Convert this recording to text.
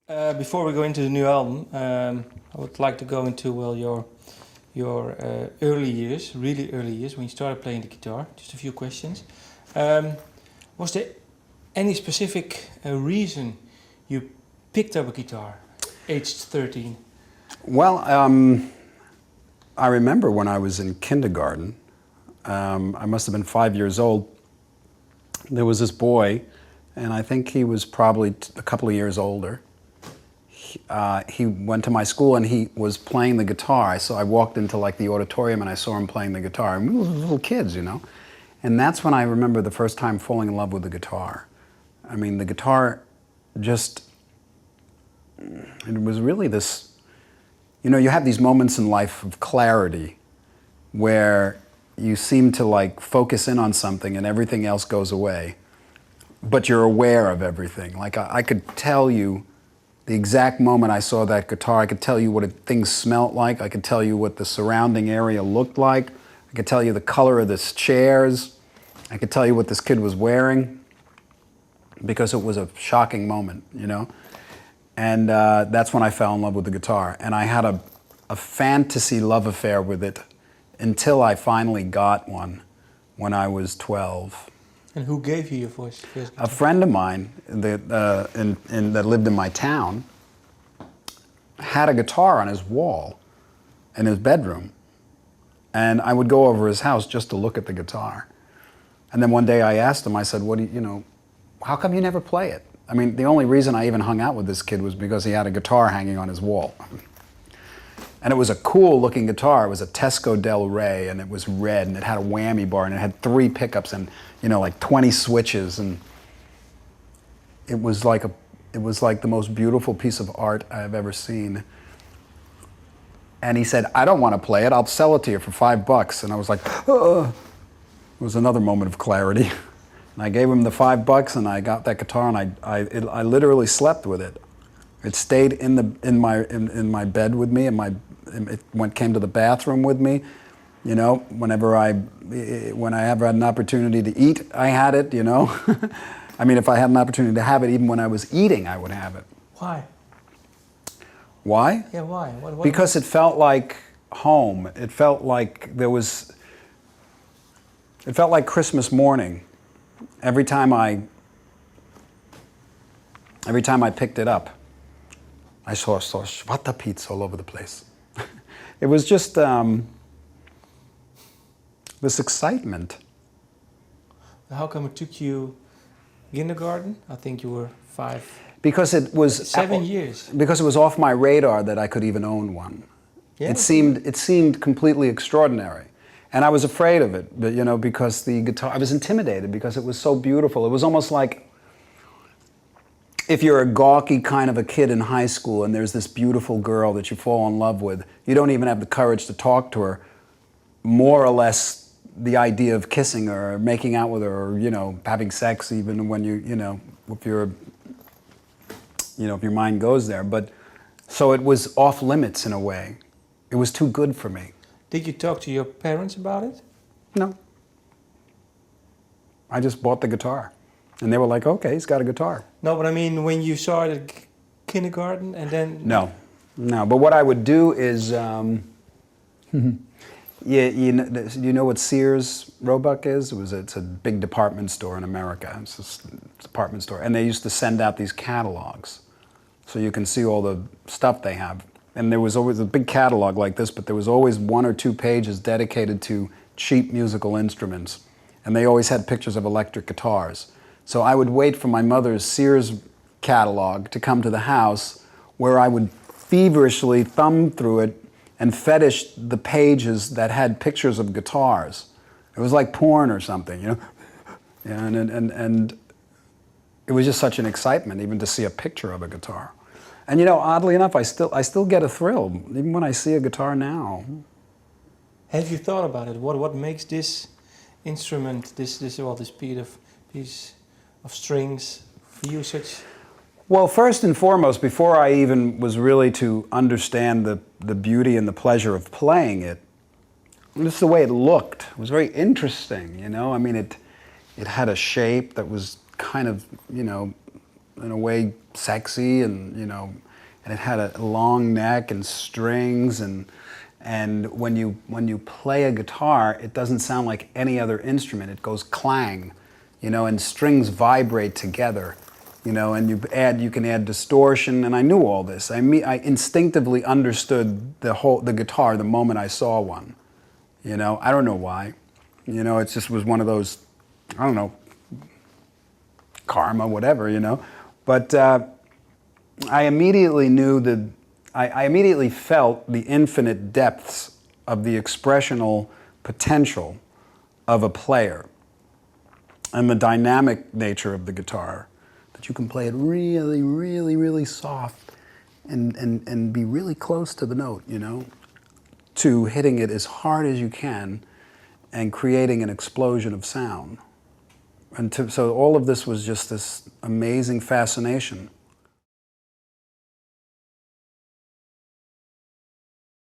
Before we go into the new album, I would like to go into your early years, really early years, when you started playing the guitar. Just a few questions. Was there any specific reason you picked up a guitar, aged 13? Well, I remember when I was in kindergarten, I must have been 5 years old, there was this boy, and I think he was probably a couple of years older. He went to my school and he was playing the guitar. So I walked into like the auditorium and I saw him playing the guitar. And we were little kids, you know. And that's when I remember the first time falling in love with the guitar. I mean, the guitar just, it was really this, you know, you have these moments in life of clarity where you seem to like focus in on something and everything else goes away. But you're aware of everything. Like I could tell you the exact moment I saw that guitar. I could tell you what things smelt like. I could tell you what the surrounding area looked like. I could tell you the color of the chairs. I could tell you what this kid was wearing because it was a shocking moment, you know? And that's when I fell in love with the guitar. And I had a fantasy love affair with it until I finally got one when I was 12. And who gave you your first guitar? A friend of mine that lived in my town had a guitar on his wall in his bedroom. And I would go over his house just to look at the guitar. And then one day I asked him, I said, what do you know, how come you never play it? I mean, the only reason I even hung out with this kid was because he had a guitar hanging on his wall. And it was a cool looking guitar. It was a Tesco Del Rey, and it was red, and it had a whammy bar, and it had 3 pickups and, you know, like 20 switches, and it was like the most beautiful piece of art I've ever seen. And he said, I don't want to play it, I'll sell it to you for $5. And I was like, oh. It was another moment of clarity. And I gave him the $5 and I got that guitar, and I literally slept with it. It stayed in my bed with me, and came to the bathroom with me. You know, whenever I ever had an opportunity to eat, I had it, you know. I mean, if I had an opportunity to have it, even when I was eating, I would have it. Why? Why? Yeah, why? What because it felt like home. It felt like it felt like Christmas morning. Every time I picked it up, I saw Schwatta all over the place. It was just this excitement. How come it took you kindergarten? I think you were 5. Because it was 7 years. Because it was off my radar that I could even own one. Yeah. It seemed completely extraordinary. And I was afraid of it, but, you know, because the guitar, I was intimidated because it was so beautiful. It was almost like if you're a gawky kind of a kid in high school and there's this beautiful girl that you fall in love with, you don't even have the courage to talk to her. More or less the idea of kissing her or making out with her or, you know, having sex even when you know, if your mind goes there. But so it was off limits in a way. It was too good for me. Did you talk to your parents about it? No. I just bought the guitar. And they were like, okay, he's got a guitar. No, but I mean, when you started kindergarten and then... No. But what I would do is, you know what Sears Roebuck is? It's a big department store in America. It's a department store. And they used to send out these catalogs. So you can see all the stuff they have. And there was always a big catalog like this, but there was always 1 or 2 pages dedicated to cheap musical instruments. And they always had pictures of electric guitars. So I would wait for my mother's Sears catalog to come to the house, where I would feverishly thumb through it and fetish the pages that had pictures of guitars. It was like porn or something, you know? And it was just such an excitement even to see a picture of a guitar. And you know, oddly enough, I still get a thrill, even when I see a guitar now. Have you thought about it? What makes this instrument, this piece of strings for you such? Well, first and foremost, before I even was really to understand the beauty and the pleasure of playing it, just the way it looked, it was very interesting, you know? I mean, it had a shape that was kind of, you know, in a way sexy, and you know, and it had a long neck and strings, and when you play a guitar, it doesn't sound like any other instrument. It goes clang, you know, and strings vibrate together, you know, and you can add distortion, and I knew all this. I instinctively understood the guitar the moment I saw one, you know. I don't know why, you know. It just was one of those, I don't know, karma, whatever, you know. But I immediately knew that I immediately felt the infinite depths of the expressional potential of a player and the dynamic nature of the guitar, that you can play it really, really, really soft and be really close to the note, you know, to hitting it as hard as you can and creating an explosion of sound. So all of this was just this amazing fascination